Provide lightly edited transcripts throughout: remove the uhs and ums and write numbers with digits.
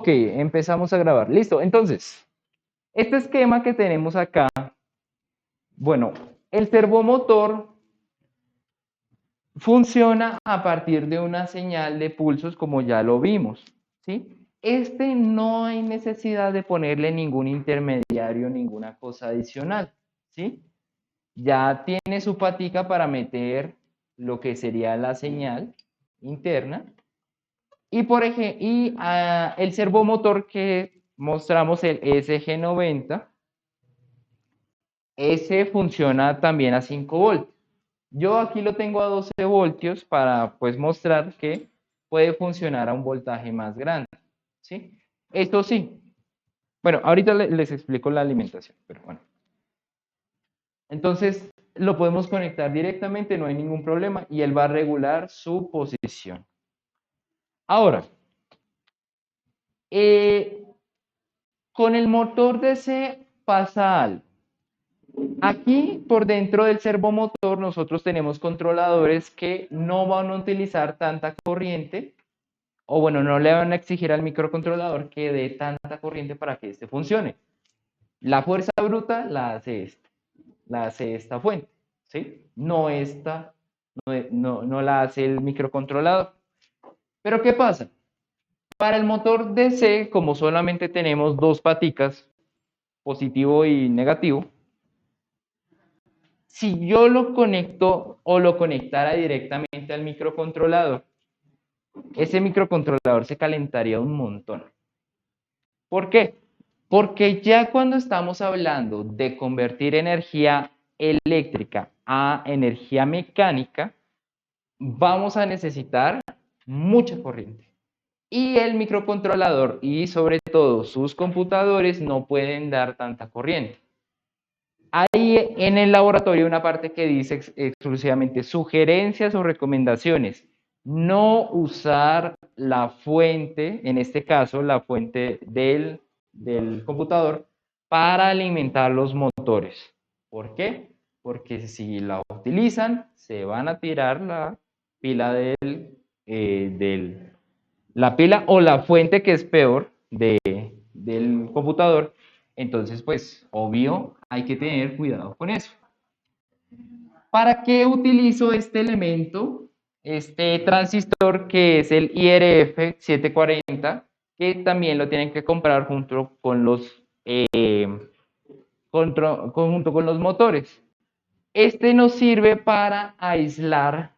Ok, empezamos a grabar. Listo, entonces, este esquema que tenemos acá, bueno, el servomotor funciona a partir de una señal de pulsos como ya lo vimos, ¿sí? Este no hay necesidad de ponerle ningún intermediario, ninguna cosa adicional, ¿sí? Ya tiene su patica para meter lo que sería la señal interna. Y, el servomotor que mostramos, el SG90, ese funciona también a 5 voltios. Yo aquí lo tengo a 12 voltios para pues mostrar que puede funcionar a un voltaje más grande, ¿sí? Esto sí. Bueno, ahorita les explico la alimentación, pero bueno. Entonces, lo podemos conectar directamente, no hay ningún problema, y él va a regular su posición. Ahora, con el motor DC pasa algo. Aquí, por dentro del servomotor, nosotros tenemos controladores que no van a utilizar tanta corriente, o bueno, no le van a exigir al microcontrolador que dé tanta corriente para que este funcione. La fuerza bruta la hace esta fuente, ¿sí? No esta, no la hace el microcontrolador. Pero ¿qué pasa? Para el motor DC, como solamente tenemos dos paticas, positivo y negativo, si yo lo conecto o lo conectara directamente al microcontrolador, ese microcontrolador se calentaría un montón. ¿Por qué? Porque ya cuando estamos hablando de convertir energía eléctrica a energía mecánica, vamos a necesitar mucha corriente. Y el microcontrolador y sobre todo sus computadores no pueden dar tanta corriente. Hay en el laboratorio una parte que dice exclusivamente sugerencias o recomendaciones. No usar la fuente, en este caso la fuente del computador, para alimentar los motores. ¿Por qué? Porque si la utilizan, se van a tirar la pila la pila o la fuente que es peor del computador. Entonces, pues, obvio, hay que tener cuidado con eso. ¿Para qué utilizo este elemento? Este transistor que es el IRF 740, que también lo tienen que comprar junto con junto con los motores. Este nos sirve para aislar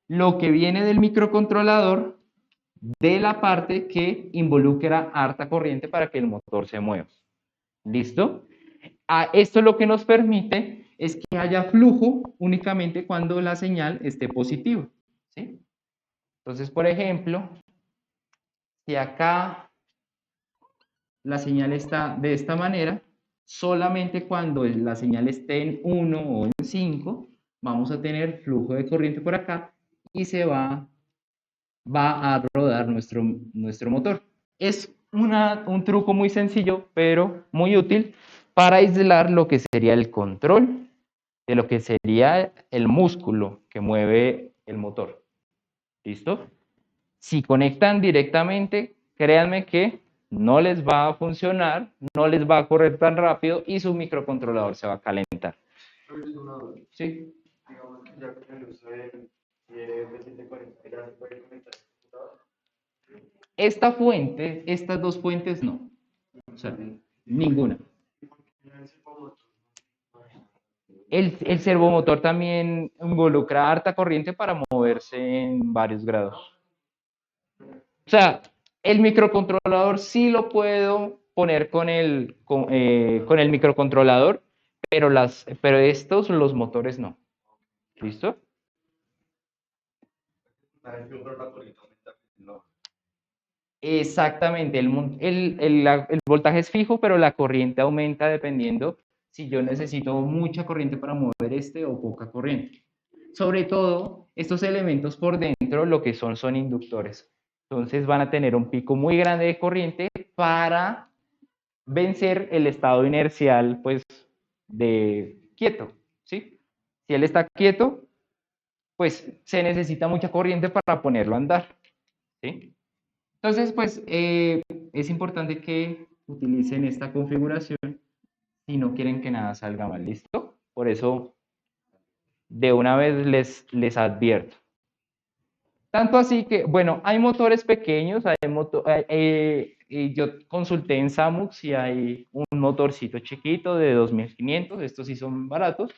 lo que viene del microcontrolador de la parte que involucra harta corriente para que el motor se mueva. ¿Listo? Esto lo que nos permite es que haya flujo únicamente cuando la señal esté positiva, ¿sí? Entonces, por ejemplo, si acá la señal está de esta manera, solamente cuando la señal esté en 1 o en 5, vamos a tener flujo de corriente por acá y va a rodar nuestro motor. Es un truco muy sencillo, pero muy útil para aislar lo que sería el control de lo que sería el músculo que mueve el motor. ¿Listo? Si conectan directamente, créanme que no les va a funcionar, no les va a correr tan rápido y su microcontrolador se va a calentar. Sí. Digamos que ya con el uso del IRF740 ya se puede conectar al computador. Esta fuente, estas dos fuentes no. O sea, ninguna. El servomotor también involucra harta corriente para moverse en varios grados. O sea, el microcontrolador sí lo puedo poner con el microcontrolador, pero estos, los motores no. ¿Listo? Exactamente, el voltaje es fijo, pero la corriente aumenta dependiendo si yo necesito mucha corriente para mover este o poca corriente. Sobre todo, estos elementos por dentro lo que son inductores. Entonces van a tener un pico muy grande de corriente para vencer el estado inercial, pues, de quieto, ¿sí? Si él está quieto, pues se necesita mucha corriente para ponerlo a andar, ¿sí? Entonces, pues es importante que utilicen esta configuración si no quieren que nada salga mal, ¿listo? Por eso, de una vez les advierto. Tanto así que, bueno, hay motores pequeños, y yo consulté en Samux y hay un motorcito chiquito de 2500, estos sí son baratos,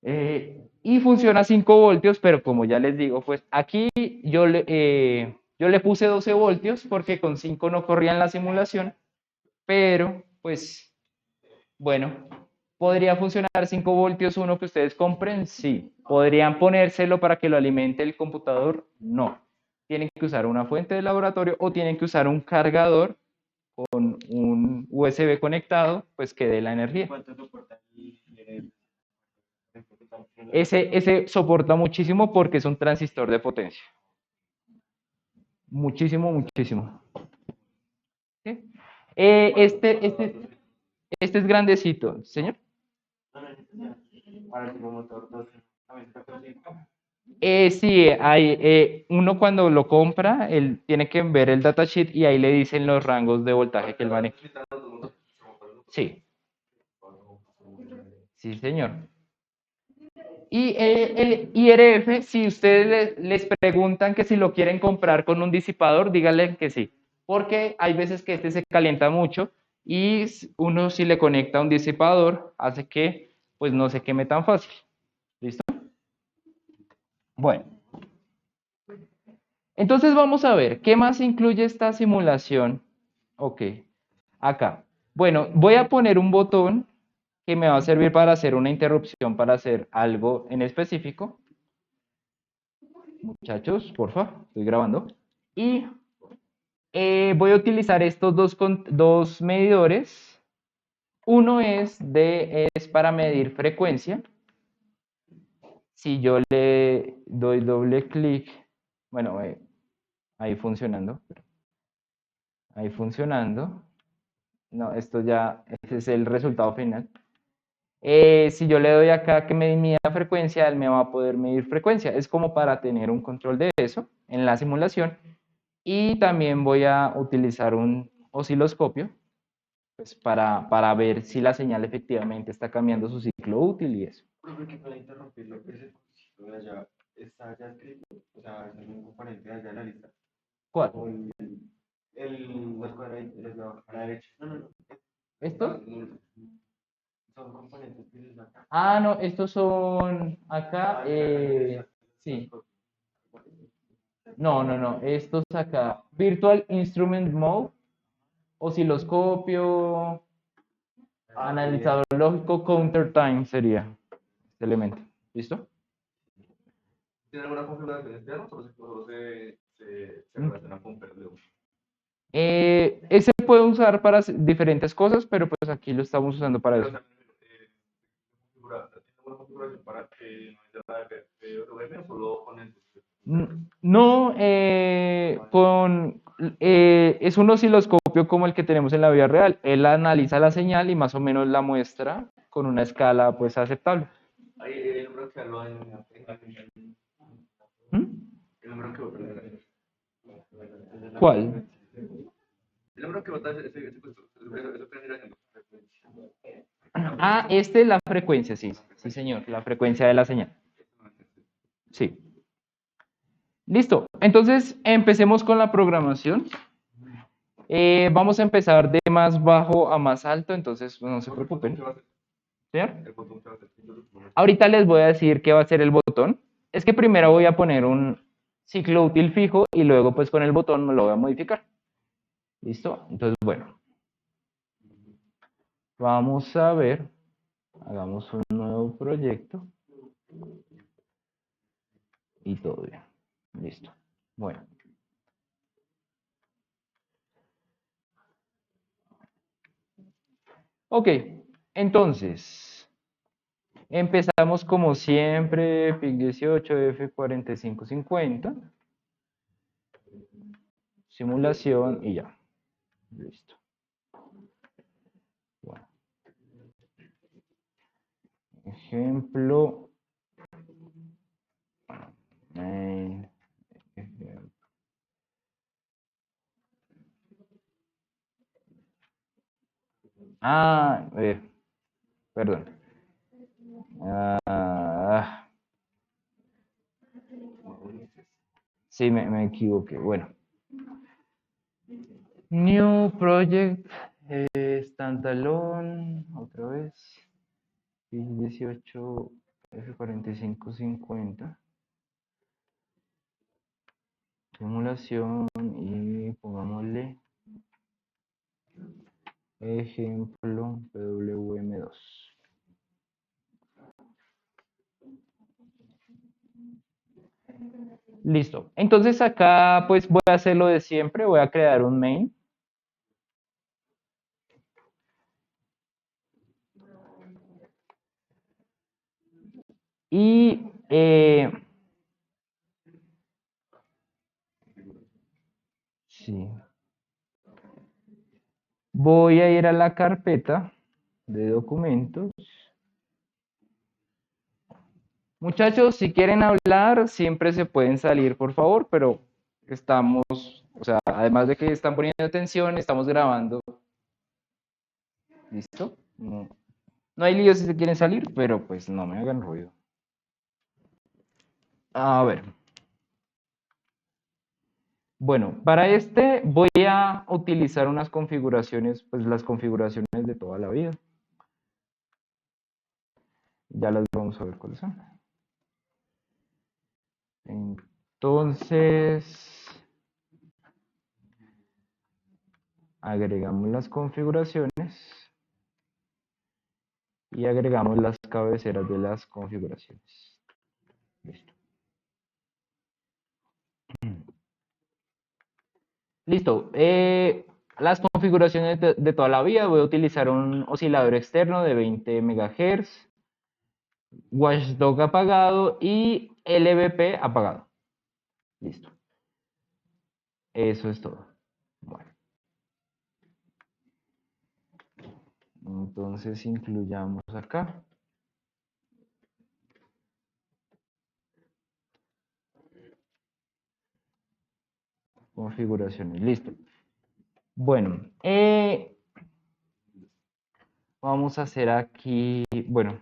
y funciona a 5 voltios, pero como ya les digo, pues aquí yo le puse 12 voltios porque con 5 no corría en la simulación, pero pues bueno, ¿podría funcionar 5 voltios uno que ustedes compren? Sí. ¿Podrían ponérselo para que lo alimente el computador? No. Tienen que usar una fuente de laboratorio o tienen que usar un cargador con un USB conectado, pues que dé la energía. ¿Cuánto soporta Ese soporta muchísimo porque es un transistor de potencia. Muchísimo, muchísimo. ¿Sí? Eh, este, este, este es grandecito, señor. para el motor 12? A ver, está consigo. Sí, uno cuando lo compra, él tiene que ver el datasheet y ahí le dicen los rangos de voltaje que él maneja. Sí, sí, señor. Y el IRF, si ustedes les preguntan que si lo quieren comprar con un disipador, díganle que sí, porque hay veces que este se calienta mucho y uno si le conecta un disipador hace que pues no se queme tan fácil. ¿Listo? Bueno, entonces vamos a ver, ¿qué más incluye esta simulación? Ok, acá. Bueno, voy a poner un botón que me va a servir para hacer una interrupción, para hacer algo en específico. Muchachos, porfa, estoy grabando. Y voy a utilizar estos dos medidores. Uno es para medir frecuencia. Si yo le doy doble clic, bueno, ahí funcionando. Ahí funcionando. No, esto ya, ese es el resultado final. Si yo le doy acá que me mida frecuencia, él me va a poder medir frecuencia. Es como para tener un control de eso en la simulación. Y también voy a utilizar un osciloscopio pues, para ver si la señal efectivamente está cambiando su ciclo útil y eso. Porque para interrumpirlo, ese cosito de allá está ya escrito, o sea, es un componente de allá en la lista. ¿Cuál? O los cuadraditos a la derecha. No, no, no. ¿Estos? Son componentes que se sacan. Ah, no, estos son acá. Sí. No, no, no. Estos acá. Virtual Instrument Mode, osciloscopio, analizador lógico, counter time sería este elemento. ¿Listo? ¿Tiene alguna configuración externa o solo se relaciona con PRD1? Ese puede usar para diferentes cosas, pero pues aquí lo estamos usando para Pero eso. ¿tiene alguna configuración para que no haya PRM o solo con el? No, es un osciloscopio como el que tenemos en la vida real. Él analiza la señal y más o menos la muestra con una escala pues aceptable. Ahí el número que habló ¿Mm? el número que vota. ¿Cuál? El número que vota eso que vendría siendo. Ah, este es la frecuencia, sí, sí señor, la frecuencia de la señal. Sí. Listo. Entonces, empecemos con la programación. Vamos a empezar de más bajo a más alto, entonces no se preocupen. ¿Señor? El botón que va a hacer. Ahorita les voy a decir qué va a ser el botón. Es que primero voy a poner un ciclo útil fijo y luego pues con el botón me lo voy a modificar. ¿Listo? Entonces, bueno, vamos a ver. Hagamos un nuevo proyecto. Y todo bien. Listo. Bueno. Ok, entonces, empezamos como siempre, PIC 18, F4550, simulación y ya. Listo. Bueno, ejemplo. Ejemplo. Perdón. Ah, sí, me equivoqué. Bueno. New project, standalone, otra vez. 18 F4550. Simulación y pongámosle ejemplo PWM2. Listo. Entonces acá pues voy a hacer lo de siempre, voy a crear un main. Y sí. Voy a ir a la carpeta de documentos. Muchachos, si quieren hablar, siempre se pueden salir, por favor, pero estamos, o sea, además de que están poniendo atención, estamos grabando. ¿Listo? No hay lío si se quieren salir, pero pues no me hagan ruido. A ver. Bueno, para este voy a utilizar unas configuraciones, pues las configuraciones de toda la vida. Ya las vamos a ver cuáles son. Entonces, agregamos las configuraciones y agregamos las cabeceras de las configuraciones. Listo. Listo. Las configuraciones de toda la vida, voy a utilizar un oscilador externo de 20 MHz, watchdog apagado y LVP apagado. Listo. Eso es todo. Bueno. Entonces incluyamos acá. Configuraciones. Listo. Bueno. Vamos a hacer aquí, bueno,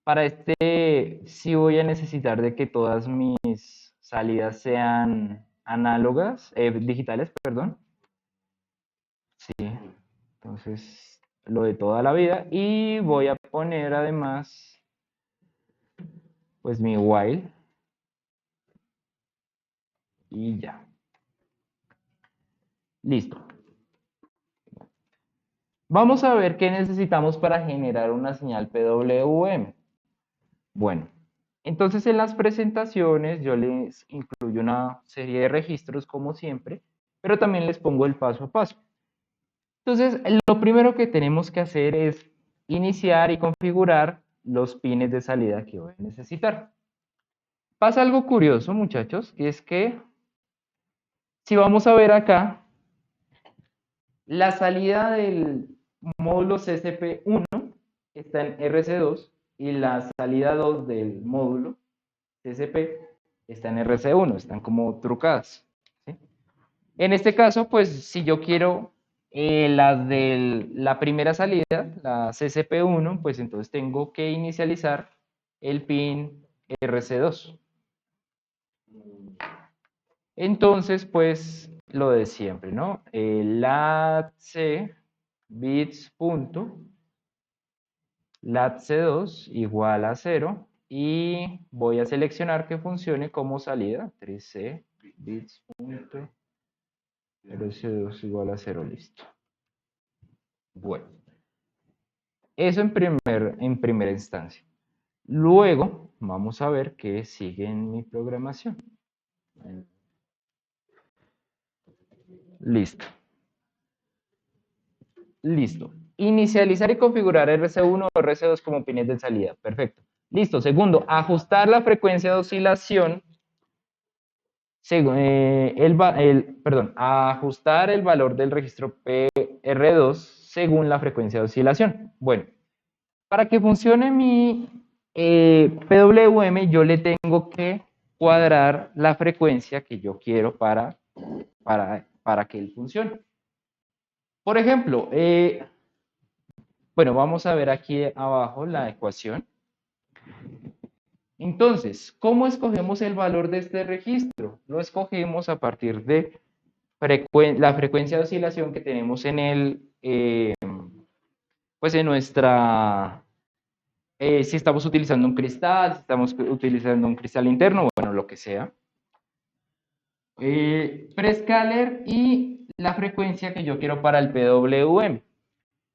para este sí voy a necesitar de que todas mis salidas sean análogas, digitales, perdón. Sí, entonces lo de toda la vida y voy a poner además pues mi while y ya. Listo. Vamos a ver qué necesitamos para generar una señal PWM. Bueno, entonces en las presentaciones yo les incluyo una serie de registros como siempre, pero también les pongo el paso a paso. Entonces, lo primero que tenemos que hacer es iniciar y configurar los pines de salida que voy a necesitar. Pasa algo curioso, muchachos, que es que si vamos a ver acá, la salida del módulo CCP1 está en RC2 y la salida 2 del módulo CCP está en RC1, están como trucadas. ¿Sí? En este caso, pues si yo quiero las de la primera salida, la CCP1, pues entonces tengo que inicializar el pin RC2. Entonces, pues lo de siempre, ¿no? latc bits punto latc2 igual a 0 y voy a seleccionar que funcione como salida 3c bits punto RC2 igual a 0, listo. Bueno, eso en primera instancia. Luego vamos a ver qué sigue en mi programación. Listo. Listo. Inicializar y configurar RC1 o RC2 como pines de salida. Perfecto. Listo. Segundo, ajustar la frecuencia de oscilación. Ajustar el valor del registro PR2 según la frecuencia de oscilación. Bueno, para que funcione mi PWM, yo le tengo que cuadrar la frecuencia que yo quiero para que él funcione. Por ejemplo, Bueno, vamos a ver aquí abajo la ecuación. Entonces, ¿cómo escogemos el valor de este registro? Lo escogemos a partir de la frecuencia de oscilación que tenemos en pues en nuestra, si estamos utilizando un cristal, si estamos utilizando un cristal interno, bueno, lo que sea. Prescaler y la frecuencia que yo quiero para el PWM.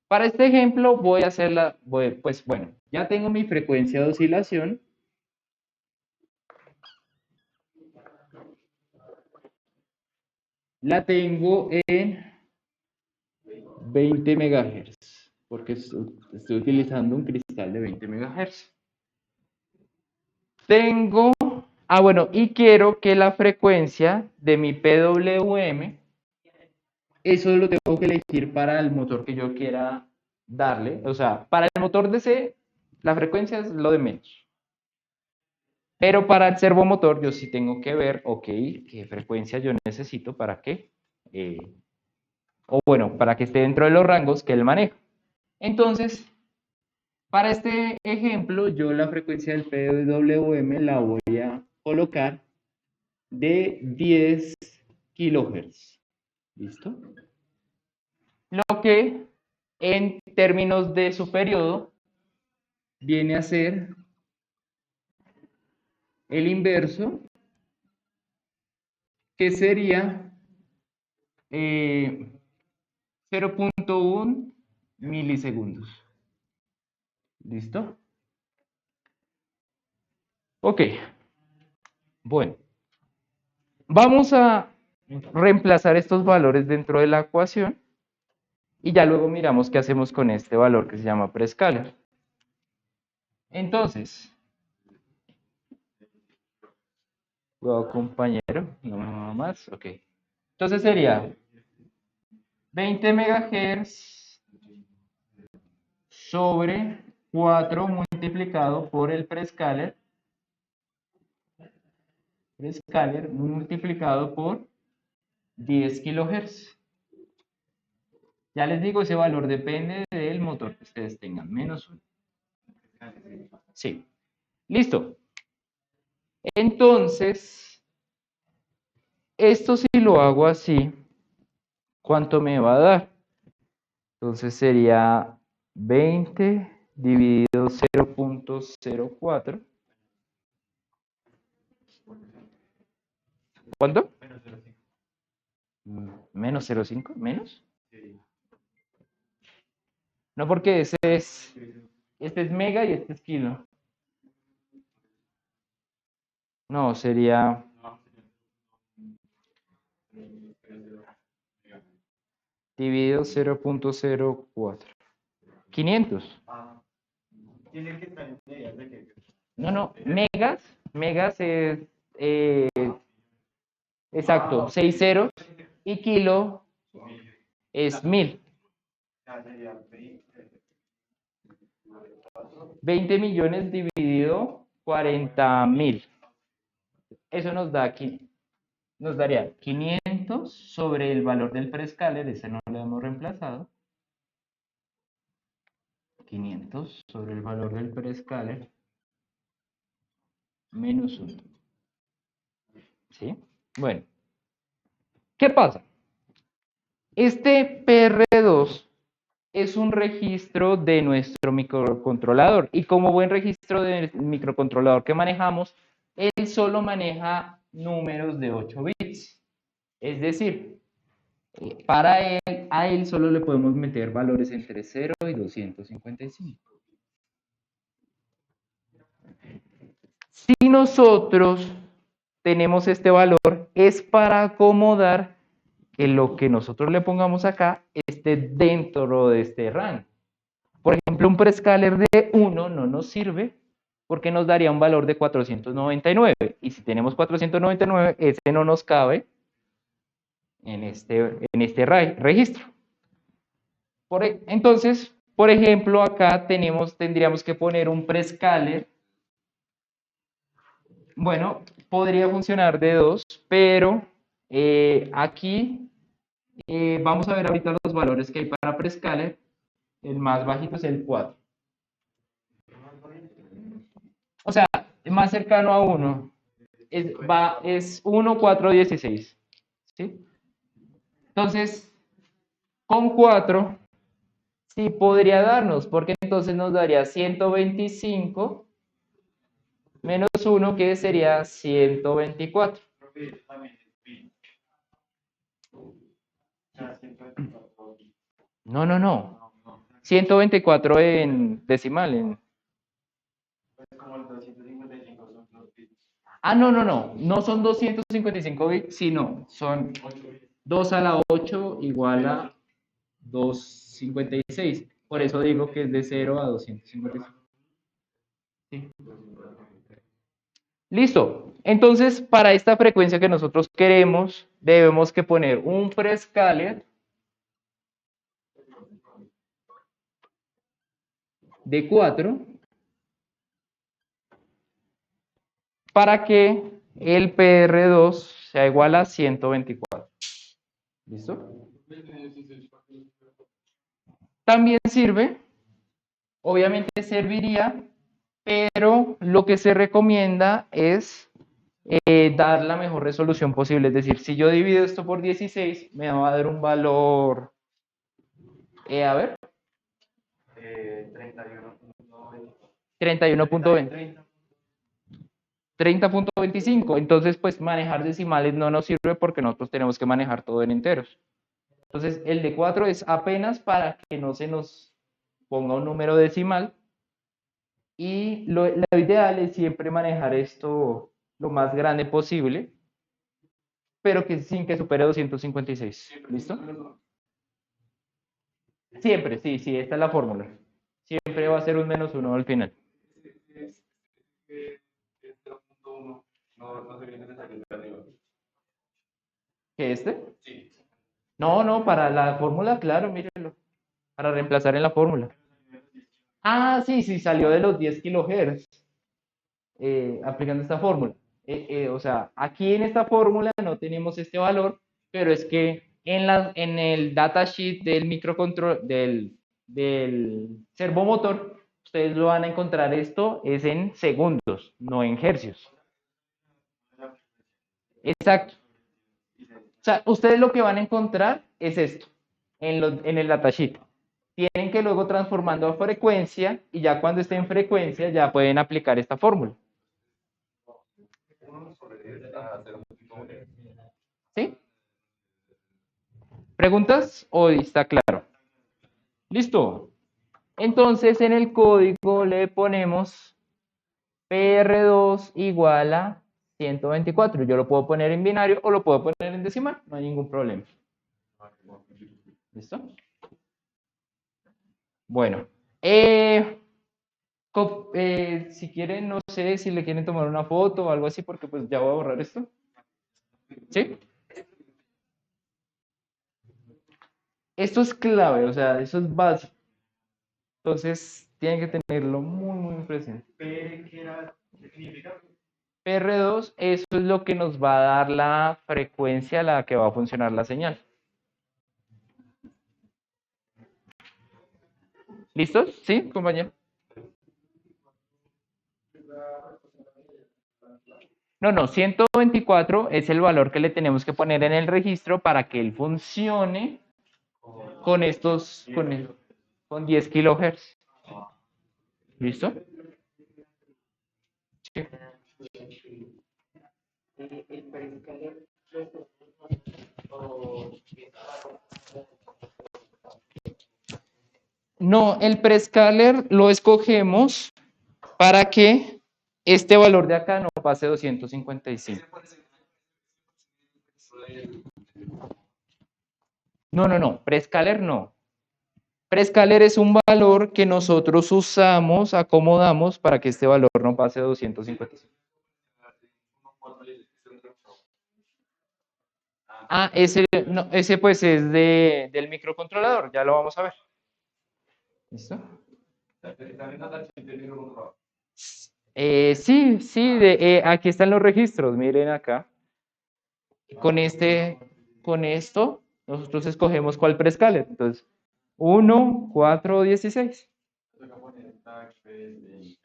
Para este ejemplo voy a hacerla, pues bueno, ya tengo mi frecuencia de oscilación. La tengo en 20 MHz, porque estoy utilizando un cristal de 20 MHz. Tengo, bueno, y quiero que la frecuencia de mi PWM, eso lo tengo que elegir para el motor que yo quiera darle. O sea, para el motor DC, la frecuencia es lo de menos. Pero para el servomotor, yo sí tengo que ver, ok, qué frecuencia yo necesito para que, o bueno, para que esté dentro de los rangos que él maneja. Entonces, para este ejemplo, yo la frecuencia del PWM la voy a colocar de 10 kHz. ¿Listo? Lo que en términos de su periodo viene a ser el inverso, que sería 0.1 milisegundos. ¿Listo? Ok. Bueno, vamos a reemplazar estos valores dentro de la ecuación y ya luego miramos qué hacemos con este valor que se llama prescaler. Entonces, cuidado compañero, no más, ok. Entonces sería 20 MHz sobre 4 multiplicado por el prescaler multiplicado por 10 kHz. Ya les digo, ese valor depende del motor que ustedes tengan, menos 1. Sí. Listo. Entonces, esto si lo hago así, ¿cuánto me va a dar? Entonces sería 20 dividido 0.04. ¿Cuánto? Menos 0.5, menos. No, porque este es mega y este es kilo. No, sería dividido 0.04. 500. Tiene que estar en medidas de que. No, megas es, exacto, 6 ceros y kilo es 1000. 20 millones dividido 40.000. Eso nos da aquí, nos daría 500 sobre el valor del prescaler, ese no lo hemos reemplazado. 500 sobre el valor del prescaler menos 1. ¿Sí? Bueno, ¿qué pasa? Este PR2 es un registro de nuestro microcontrolador y como buen registro de microcontrolador que manejamos, él solo maneja números de 8 bits. Es decir, a él solo le podemos meter valores entre 0 y 255. Si nosotros tenemos este valor, es para acomodar que lo que nosotros le pongamos acá esté dentro de este rango. Por ejemplo, un prescaler de 1 no nos sirve porque nos daría un valor de 499. Y si tenemos 499, ese no nos cabe en este registro. Entonces, por ejemplo, acá tendríamos que poner un prescaler. Bueno, podría funcionar de 2, pero aquí vamos a ver ahorita los valores que hay para prescaler. El más bajito es el 4. O sea, más cercano a 1. Es 1, 4, 16. ¿Sí? Entonces, con 4 sí podría darnos, porque entonces nos daría 125 menos 1, que sería 124. No, no, no. 124 en decimal. Como el 255 son los bits. Ah, no, no, no. No son 255 bits, sino son 2 a la 8 igual a 256. Por eso digo que es de 0 a 255. Sí. Listo. Entonces, para esta frecuencia que nosotros queremos, debemos que poner un prescaler de 4 para que el PR2 sea igual a 124. ¿Listo? También sirve, obviamente serviría, pero lo que se recomienda es dar la mejor resolución posible. Es decir, si yo divido esto por 16, me va a dar un valor, a ver, 31.20. 30.25. Entonces, pues manejar decimales no nos sirve porque nosotros tenemos que manejar todo en enteros. Entonces, el de 4 es apenas para que no se nos ponga un número decimal. Y lo ideal es siempre manejar esto lo más grande posible, pero que sin que supere 256. ¿Listo? Siempre, sí, sí, esta es la fórmula. Siempre va a ser un menos 1 al final. No se viene de salir de arriba. ¿Qué este? Sí. No, no, para la fórmula, claro, mírenlo. Para reemplazar en la fórmula. Ah, sí, sí, salió de los 10 kilohertz aplicando esta fórmula. O sea, aquí en esta fórmula no tenemos este valor, pero es que en el datasheet del microcontrol, del servomotor, ustedes lo van a encontrar esto es en segundos, no en hercios. Exacto. O sea, ustedes lo que van a encontrar es esto en el datasheet. Tienen que luego transformando a frecuencia y ya cuando esté en frecuencia ya pueden aplicar esta fórmula. ¿Sí? ¿Preguntas o está claro? Listo. Entonces en el código le ponemos PR2 igual a 124. Yo lo puedo poner en binario o lo puedo poner en decimal, no hay ningún problema. ¿Listo? Bueno, si quieren, no sé si le quieren tomar una foto o algo así, porque pues ya voy a borrar esto. ¿Sí? Esto es clave, o sea, eso es básico. Entonces, tienen que tenerlo muy, muy presente. ¿Qué significa? PR2, eso es lo que nos va a dar la frecuencia a la que va a funcionar la señal. ¿Listos? ¿Sí, compañero? No, no, 124 es el valor que le tenemos que poner en el registro para que él funcione con estos, con 10 kilohertz. ¿Listo? Sí. No, el prescaler lo escogemos para que este valor de acá no pase 255. No, no, no, prescaler no. Prescaler es un valor que nosotros usamos, acomodamos para que este valor no pase 255. Ah, ese, no, ese pues es del microcontrolador, ya lo vamos a ver. ¿Listo? Sí, sí, aquí están los registros, miren acá. Con esto, nosotros escogemos cuál prescaler. Entonces, 1, 4 o 16. Toca poner el tag, pues,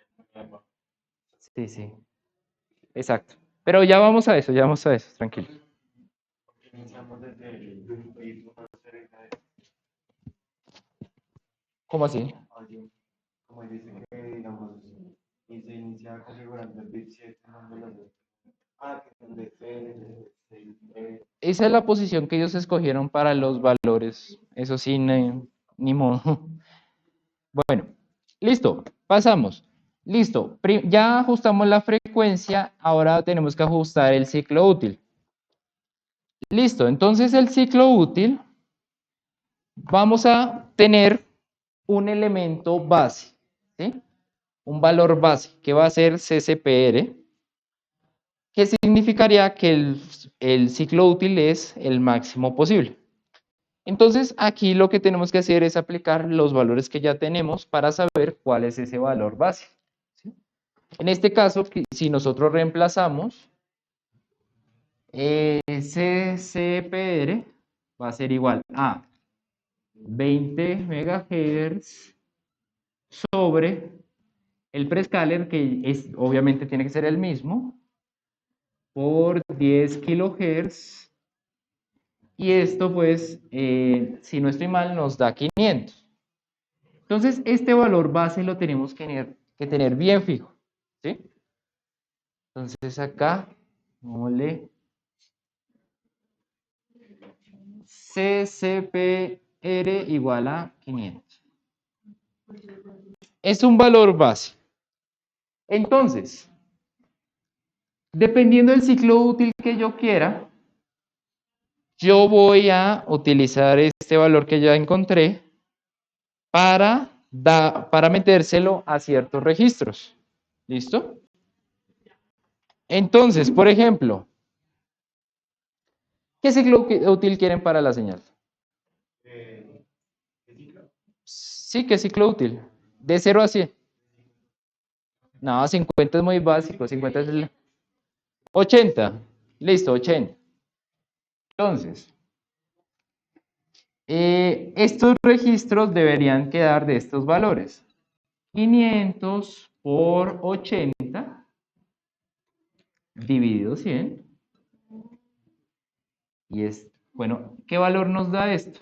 Sí, sí, exacto. Pero ya vamos a eso, tranquilo. iniciamos desde el bit 1 cerca de ¿Cómo así? audio. Como dice que, digamos, y se inicia configurando el bit 7 dando los que son de C, de Esa es la posición que ellos escogieron para los valores. Eso sí, ni modo. Bueno, listo, pasamos. Listo, ya ajustamos la frecuencia, ahora tenemos que ajustar el ciclo útil. Listo, entonces el ciclo útil, vamos a tener un elemento base, ¿sí? Un valor base que va a ser CCPR, que significaría que el ciclo útil es el máximo posible. Entonces, aquí lo que tenemos que hacer es aplicar los valores que ya tenemos para saber cuál es ese valor base, ¿sí? En este caso, si nosotros reemplazamos CCPR, va a ser igual a 20 MHz sobre el prescaler, que obviamente tiene que ser el mismo, por 10 kHz. Y esto, pues, si no estoy mal, nos da 500. Entonces, este valor base lo tenemos que tener bien fijo, ¿sí? Entonces, acá, pongámosle CCPR igual a 500. Es un valor base. Entonces, dependiendo del ciclo útil que yo quiera, yo voy a utilizar este valor que ya encontré para metérselo a ciertos registros. ¿Listo? Entonces, por ejemplo, ¿qué ciclo útil quieren para la señal? ¿qué ciclo? Sí, ¿qué ciclo útil? De 0 a 100. No, 50 es muy básico. 50 es 80. Listo, 80. Entonces, estos registros deberían quedar de estos valores. 500 por 80 dividido 100. Y es, bueno, ¿qué valor nos da esto?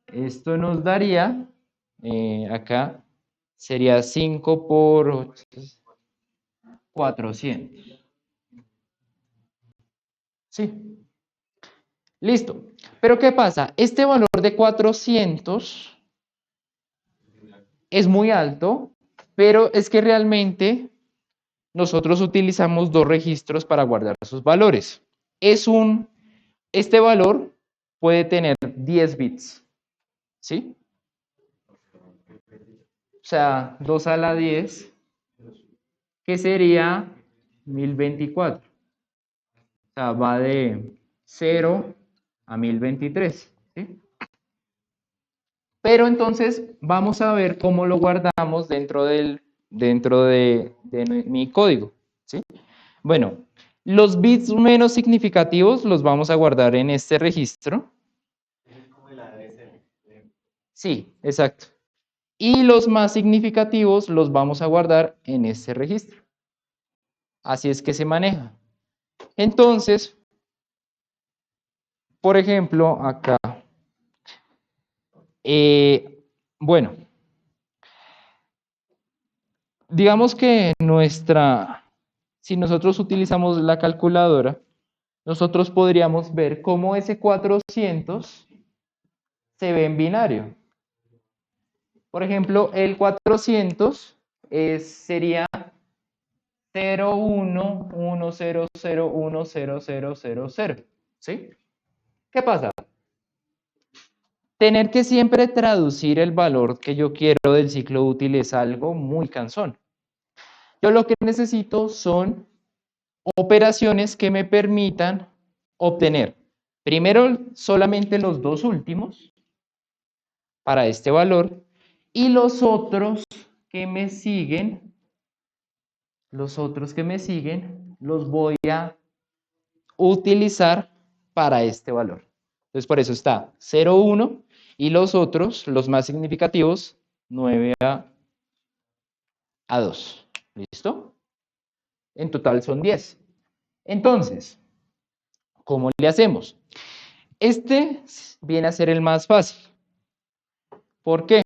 Esto nos daría, acá, sería 5 por 8, 400. Sí, listo. Pero ¿qué pasa? Este valor de 400 es muy alto, pero es que realmente nosotros utilizamos dos registros para guardar esos valores. Este valor puede tener 10 bits, ¿sí? O sea, 2 a la 10, que sería 1024. O sea, va de 0 a 1023, ¿sí? Pero entonces vamos a ver cómo lo guardamos dentro de mi código, ¿sí? Bueno, los bits menos significativos los vamos a guardar en este registro. Es como el ADSL. Sí, exacto. Y los más significativos los vamos a guardar en este registro. Así es que se maneja. Entonces, por ejemplo, acá, bueno, digamos que si nosotros utilizamos la calculadora, nosotros podríamos ver cómo ese 400 se ve en binario. Por ejemplo, el 400 sería 011001000, ¿sí? ¿Qué pasa? Tener que siempre traducir el valor que yo quiero del ciclo útil es algo muy cansón. Yo lo que necesito son operaciones que me permitan obtener primero solamente los dos últimos para este valor y los otros que me siguen, los voy a utilizar para este valor. Entonces por eso está 0, 1 Y los otros, los más significativos, 9 a 2. ¿Listo? En total son 10. Entonces, ¿cómo le hacemos? Este viene a ser el más fácil. ¿Por qué?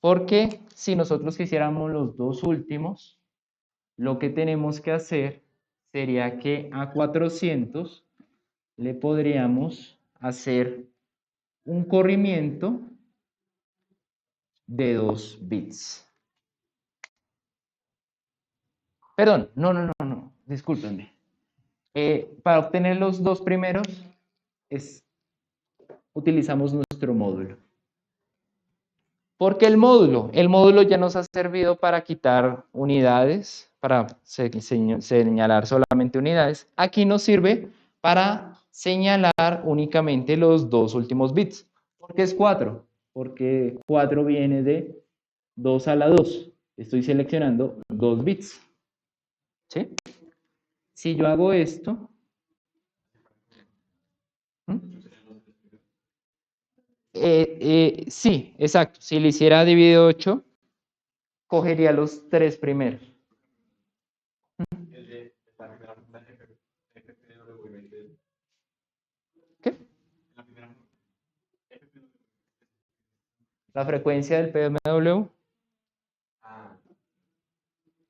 Porque si nosotros quisiéramos los dos últimos, lo que tenemos que hacer sería que a 400 le podríamos hacer un corrimiento de 2 bits. Perdón, no, discúlpenme. Para obtener los dos primeros, utilizamos nuestro módulo. Porque el módulo ya nos ha servido para quitar unidades, para señalar solamente unidades. Aquí nos sirve para señalar únicamente los dos últimos bits. ¿Por qué es 4? Porque 4 viene de 2 a la 2. Estoy seleccionando 2 bits. ¿Sí? Si yo hago esto, sí, exacto. Si le hiciera dividido 8, cogería los 3 primeros. ¿Qué? La frecuencia del PMW.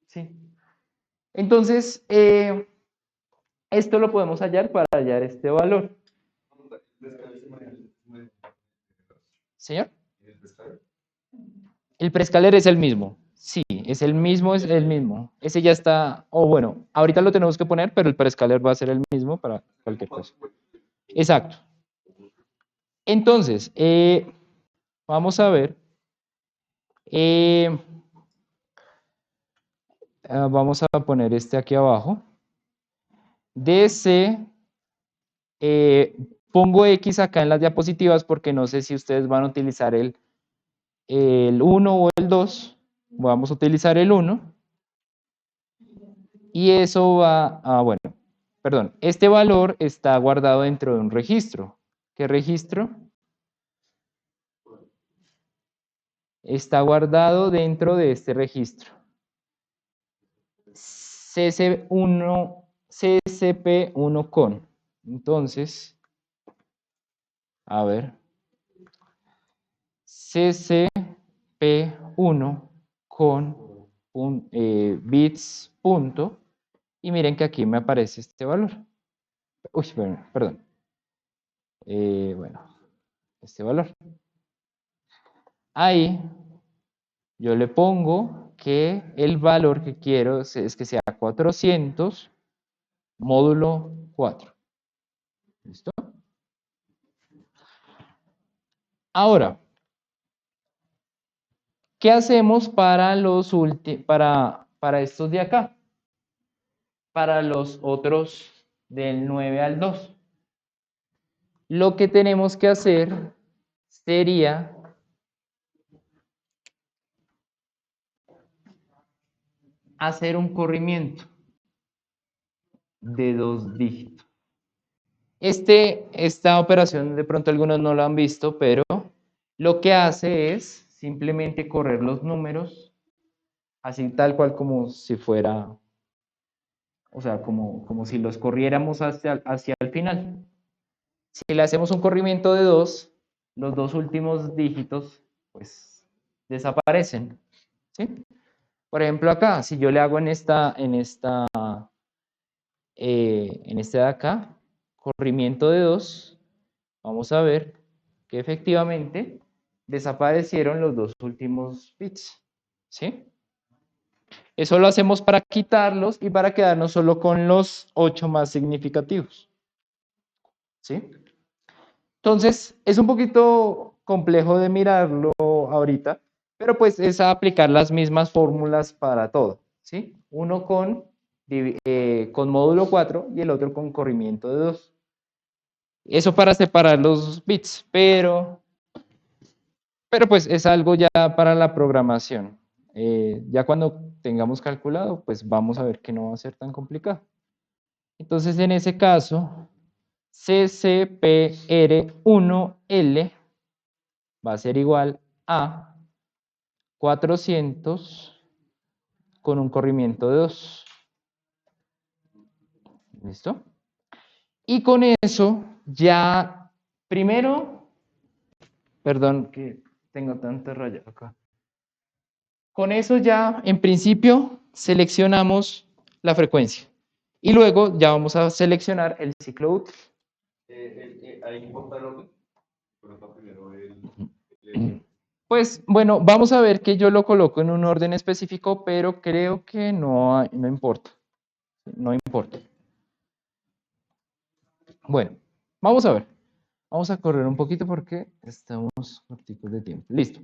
Sí. Entonces, esto lo podemos hallar para hallar este valor. ¿Señor? El preescaler es el mismo. Sí, es el mismo, es el mismo. Ese ya está, o bueno, ahorita lo tenemos que poner, pero el preescaler va a ser el mismo para cualquier cosa. Exacto. Entonces, vamos a ver. Vamos a poner este aquí abajo. DC, pongo X acá en las diapositivas porque no sé si ustedes van a utilizar el 1 o el 2. Vamos a utilizar el 1. Y eso va a, bueno, perdón, este valor está guardado dentro de un registro. ¿Qué registro? Está guardado dentro de este registro. CCP1 con. Entonces, a ver. CCP1 con bits punto. Y miren que aquí me aparece este valor. Uy, perdón. Bueno, este valor. Ahí yo le pongo que el valor que quiero es que sea 400 módulo 4. ¿Listo? Ahora, ¿qué hacemos para los para estos de acá? Para los otros del 9 al 2. Lo que tenemos que hacer sería hacer un corrimiento de 2 dígitos. Esta operación de pronto algunos no lo han visto, pero lo que hace es simplemente correr los números así tal cual como si fuera, o sea, como si los corriéramos hacia el final. Si le hacemos un corrimiento de 2, los dos últimos dígitos pues desaparecen, ¿sí? Por ejemplo acá, si yo le hago en este de acá, corrimiento de 2, vamos a ver que efectivamente desaparecieron los dos últimos bits, ¿sí? Eso lo hacemos para quitarlos y para quedarnos solo con los 8 más significativos, ¿sí? Entonces, es un poquito complejo de mirarlo ahorita, pero pues es aplicar las mismas fórmulas para todo, ¿sí? Uno con módulo 4 y el otro con corrimiento de 2. Eso para separar los bits, pero pues es algo ya para la programación. Ya cuando tengamos calculado, pues vamos a ver que no va a ser tan complicado. Entonces, en ese caso, CCPR1L va a ser igual a 400 con un corrimiento de 2. ¿Listo? Y con eso ya, primero, perdón que tengo tanta raya acá. Con eso ya, en principio, seleccionamos la frecuencia. Y luego ya vamos a seleccionar el ciclo útil. Ahí importa el orden. Coloca primero Pues bueno, vamos a ver que yo lo coloco en un orden específico, pero creo que no importa. No importa. Bueno, vamos a ver. Vamos a correr un poquito porque estamos corticos de tiempo. Listo.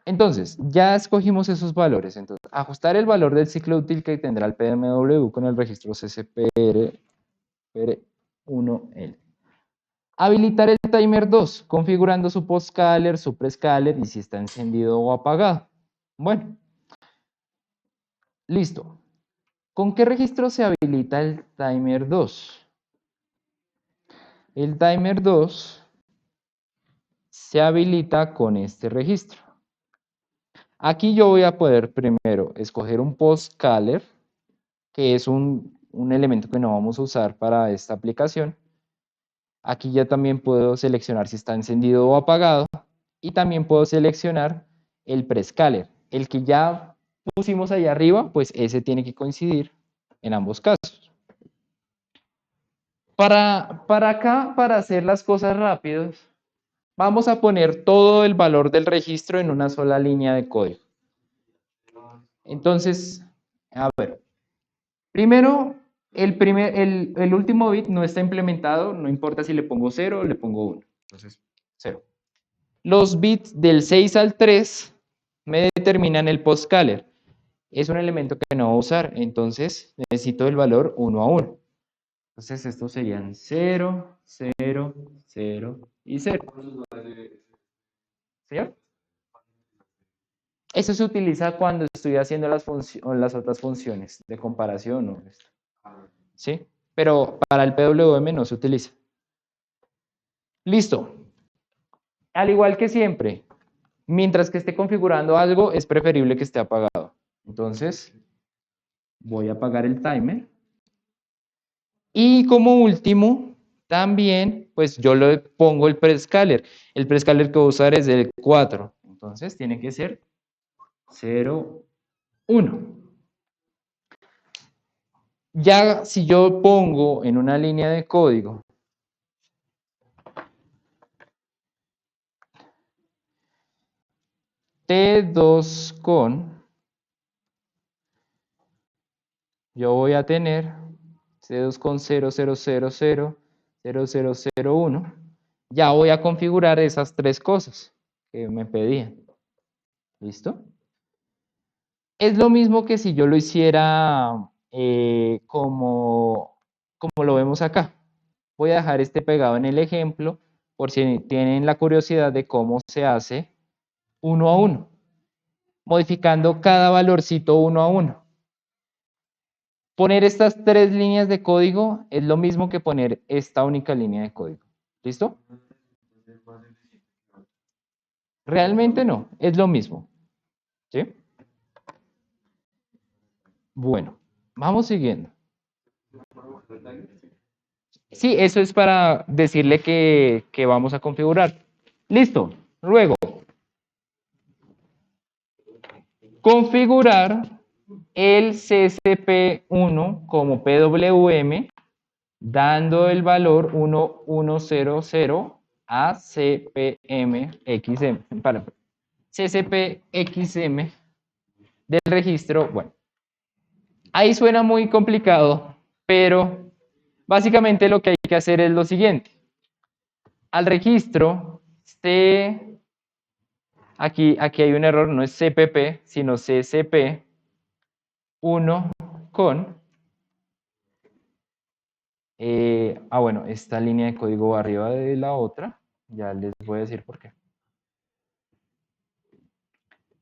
Entonces, ya escogimos esos valores. Entonces, ajustar el valor del ciclo útil que tendrá el PMW con el registro CCPR1L. Habilitar el timer 2, configurando su postcaller, su prescaller y si está encendido o apagado. Bueno, listo. ¿Con qué registro se habilita el timer 2? El timer 2 se habilita con este registro. Aquí yo voy a poder primero escoger un postcaller, que es un elemento que no vamos a usar para esta aplicación. Aquí ya también puedo seleccionar si está encendido o apagado y también puedo seleccionar el prescaler. El que ya pusimos ahí arriba, pues ese tiene que coincidir en ambos casos. Para acá, para hacer las cosas rápidos, vamos a poner todo el valor del registro en una sola línea de código. Entonces, a ver, primero, el último bit no está implementado, no importa si le pongo 0 o le pongo 1. Entonces, 0. Los bits del 6 al 3 me determinan el postcaller. Es un elemento que no voy a usar, entonces necesito el valor 1 a 1. Entonces estos serían 0, 0, 0 y 0. ¿Sí? Eso se utiliza cuando estoy haciendo las otras funciones de comparación. ¿No? ¿Sí? Pero para el PWM no se utiliza. Listo. Al igual que siempre, mientras que esté configurando algo, es preferible que esté apagado. Entonces, voy a apagar el timer. Y como último, también, pues yo le pongo el prescaler. El prescaler que voy a usar es el 4. Entonces, tiene que ser 0, 1. Ya si yo pongo en una línea de código T2 con, yo voy a tener T2 con 00000001. Ya voy a configurar esas tres cosas que me pedían. ¿Listo? Es lo mismo que si yo lo hiciera como lo vemos acá. Voy a dejar este pegado en el ejemplo por si tienen la curiosidad de cómo se hace uno a uno, modificando cada valorcito uno a uno. Poner estas tres líneas de código es lo mismo que poner esta única línea de código. ¿Listo? Realmente no, es lo mismo. ¿Sí? Bueno, vamos siguiendo. Sí, eso es para decirle que vamos a configurar. Listo. Luego, configurar el CCP1 como PWM, dando el valor 1100 a CPMXM, para CCPXM del registro. Bueno, ahí suena muy complicado, pero básicamente lo que hay que hacer es lo siguiente. Al registro, aquí hay un error, no es CPP, sino CCP1 con... bueno, esta línea de código va arriba de la otra. Ya les voy a decir por qué.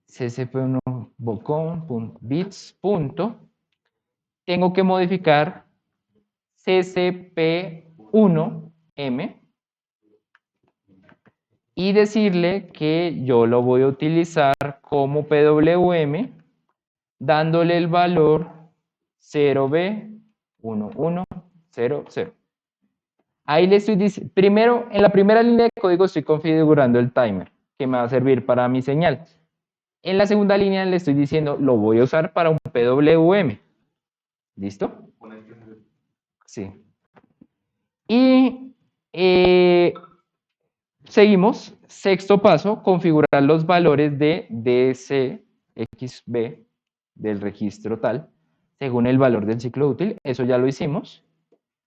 ccp1 bocon.bits. Tengo que modificar ccp1m y decirle que yo lo voy a utilizar como PWM dándole el valor 0B1100. Ahí le estoy diciendo, primero, en la primera línea de código estoy configurando el timer, que me va a servir para mi señal. En la segunda línea le estoy diciendo, lo voy a usar para un PWM. ¿Listo? Sí. Y seguimos. Sexto paso, configurar los valores de DCXB del registro tal, según el valor del ciclo útil. Eso ya lo hicimos.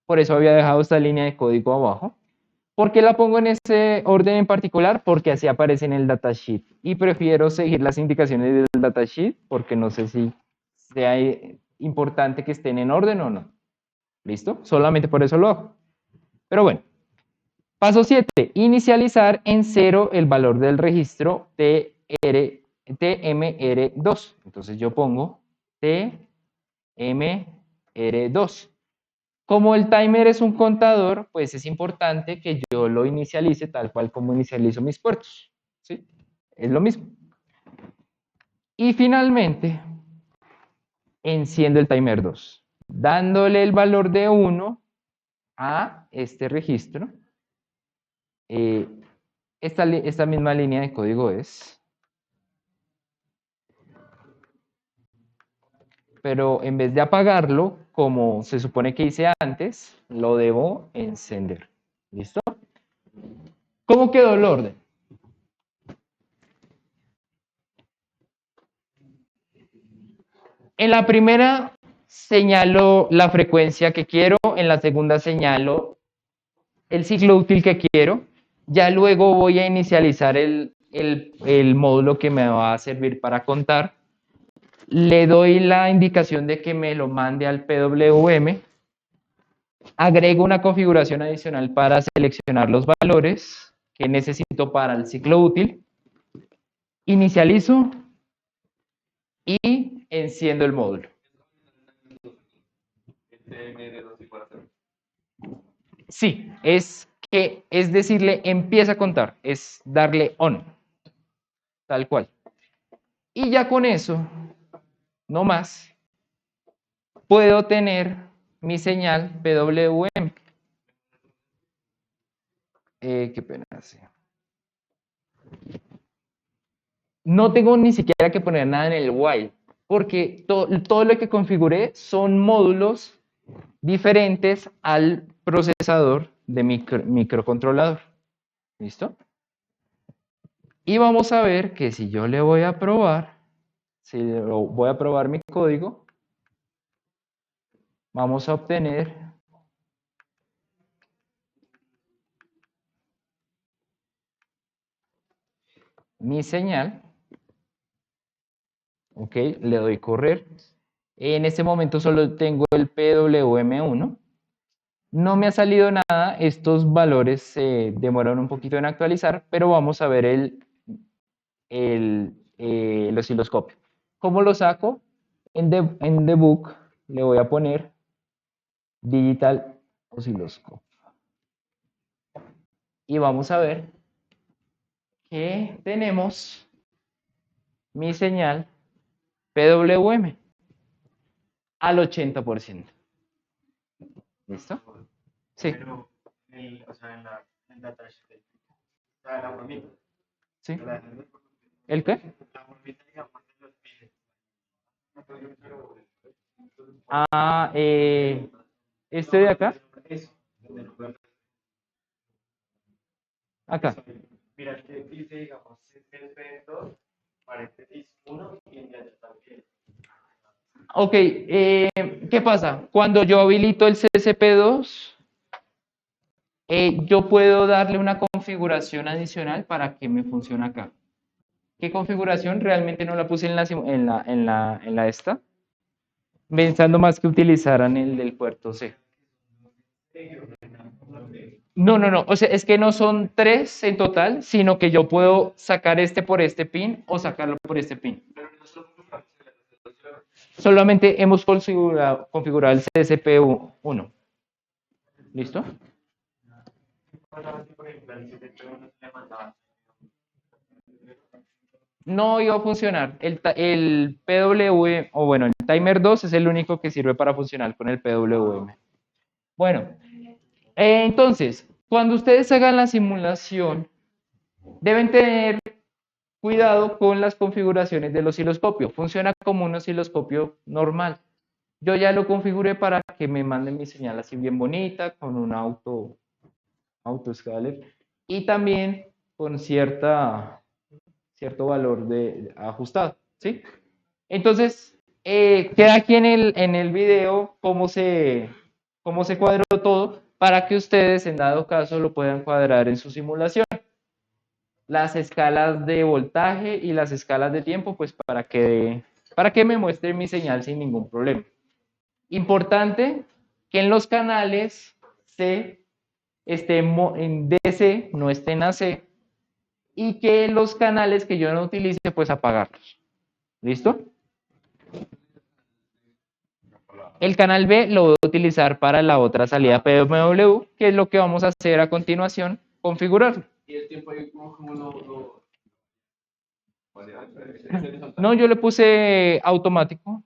Por eso había dejado esta línea de código abajo. ¿Por qué la pongo en ese orden en particular? Porque así aparece en el datasheet. Y prefiero seguir las indicaciones del datasheet porque no sé si sea importante que estén en orden o no. ¿Listo? Solamente por eso lo hago. Pero bueno. Paso 7. Inicializar en 0 el valor del registro TMR2. Entonces yo pongo TMR2. Como el timer es un contador, pues es importante que yo lo inicialice tal cual como inicializo mis puertos. ¿Sí? Es lo mismo. Y finalmente, enciendo el timer 2, dándole el valor de 1 a este registro. Esta misma línea de código es, pero en vez de apagarlo, como se supone que hice antes, lo debo encender. ¿Listo? ¿Cómo quedó el orden? En la primera señalo la frecuencia que quiero, en la segunda señalo el ciclo útil que quiero, ya luego voy a inicializar el módulo que me va a servir para contar, le doy la indicación de que me lo mande al PWM, agrego una configuración adicional para seleccionar los valores que necesito para el ciclo útil, inicializo y enciendo el módulo. Sí, es decirle empieza a contar, es darle on, tal cual. Y ya con eso, no más, puedo tener mi señal PWM. Qué pena, sí. No tengo ni siquiera que poner nada en el while, porque todo lo que configuré son módulos diferentes al procesador de microcontrolador. ¿Listo? Y vamos a ver que si yo le voy a probar, si voy a probar mi código, vamos a obtener mi señal. Ok, le doy correr. En este momento solo tengo el PWM1. No me ha salido nada, estos valores se demoran un poquito en actualizar, pero vamos a ver el osciloscopio. ¿Cómo lo saco? En debug le voy a poner digital osciloscope. Y vamos a ver que tenemos mi señal PWM al 80%. ¿Listo? Sí. Pero, o sea, en datasheet, o sea, la formita. Sí. La ¿El qué? formita, digamos, de los pines. Ah, este de acá. Eso, donde lo pueden- Acá. Mira, que dice, digamos, CSP2, paréntesis 1 y en diario también. Ok, ¿qué pasa? Cuando yo habilito el CSP2, yo puedo darle una configuración adicional para que me funcione acá. ¿Qué configuración? Realmente no la puse en la esta, pensando más que utilizaran el del puerto C. No, no, no, o sea, es que no son 3 en total, sino que yo puedo sacar este por este pin o sacarlo por este pin. Solamente hemos configurado el CSP1. ¿Listo? Por ejemplo, al CSP1 se le mandaba no iba a funcionar. El PWM, o bueno, el timer 2 es el único que sirve para funcionar con el PWM. Bueno, entonces, cuando ustedes hagan la simulación, deben tener cuidado con las configuraciones del osciloscopio. Funciona como un osciloscopio normal. Yo ya lo configuré para que me manden mi señal así bien bonita, con un autoscaler y también con cierto valor ajustado, ¿sí? Entonces, queda aquí en el video cómo se cuadró todo para que ustedes, en dado caso, lo puedan cuadrar en su simulación. Las escalas de voltaje y las escalas de tiempo, pues para que me muestre mi señal sin ningún problema. Importante que en los canales C estén en DC, no estén AC, y que los canales que yo no utilice, pues apagarlos. ¿Listo? El canal B lo voy a utilizar para la otra salida PWM, que es lo que vamos a hacer a continuación, configurarlo. ¿Y el tiempo ahí cómo lo... No, yo le puse automático.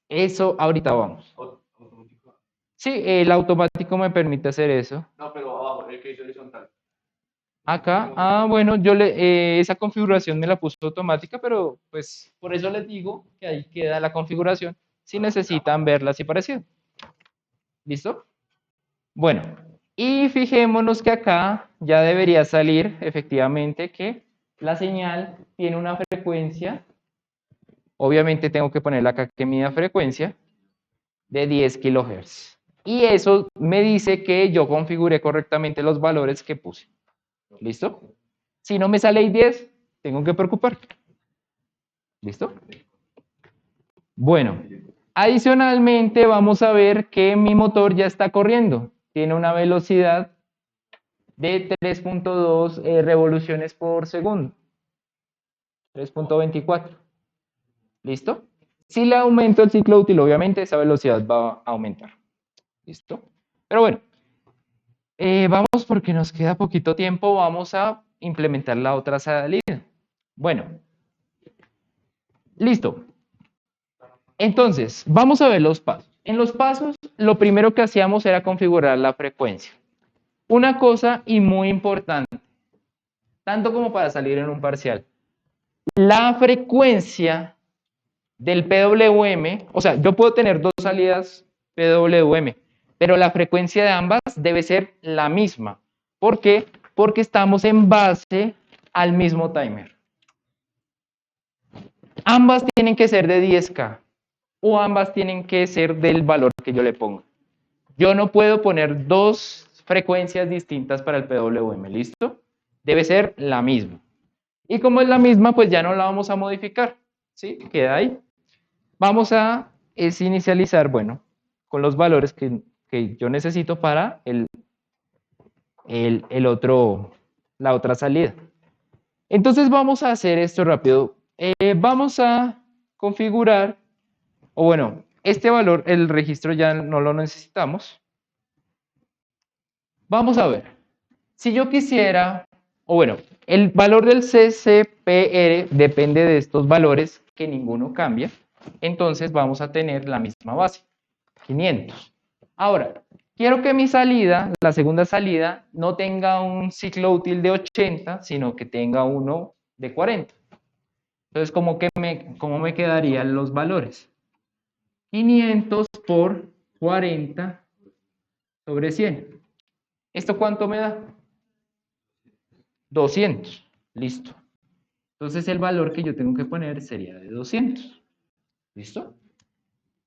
Eso, ahorita vamos. Sí, el automático me permite hacer eso. No, pero abajo, el que hizo horizontal. Acá, bueno, esa configuración me la puso automática, pero pues por eso les digo que ahí queda la configuración, si necesitan verla así parecida. ¿Listo? Bueno, y fijémonos que acá ya debería salir efectivamente que la señal tiene una frecuencia, obviamente tengo que ponerla acá que mida frecuencia, de 10 kHz. Y eso me dice que yo configuré correctamente los valores que puse. ¿Listo? Si no me sale ahí 10, tengo que preocupar. ¿Listo? Bueno, adicionalmente vamos a ver que mi motor ya está corriendo. Tiene una velocidad de 3.2 revoluciones por segundo. 3.24. ¿Listo? Si le aumento el ciclo útil, obviamente esa velocidad va a aumentar. ¿Listo? Pero bueno, vamos porque nos queda poquito tiempo. Vamos a implementar la otra salida. Bueno, listo. Entonces, vamos a ver los pasos. En los pasos, lo primero que hacíamos era configurar la frecuencia. Una cosa y muy importante, tanto como para salir en un parcial. La frecuencia del PWM, o sea, yo puedo tener dos salidas PWM, pero la frecuencia de ambas debe ser la misma. ¿Por qué? Porque estamos en base al mismo timer. Ambas tienen que ser de 10K o ambas tienen que ser del valor que yo le ponga. Yo no puedo poner dos frecuencias distintas para el PWM, ¿listo? Debe ser la misma. Y como es la misma, pues ya no la vamos a modificar, ¿sí? Queda ahí. Vamos a inicializar, bueno, con los valores que yo necesito para la otra salida. Entonces vamos a hacer esto rápido. Vamos a configurar, o bueno, este valor, el registro ya no lo necesitamos. Vamos a ver. Si yo quisiera, o bueno, el valor del CCPR depende de estos valores que ninguno cambia. Entonces vamos a tener la misma base, 500. Ahora, quiero que mi salida, la segunda salida, no tenga un ciclo útil de 80, sino que tenga uno de 40. Entonces, ¿cómo me quedarían los valores? 500 por 40 sobre 100. ¿Esto cuánto me da? 200. Listo. Entonces, el valor que yo tengo que poner sería de 200. ¿Listo?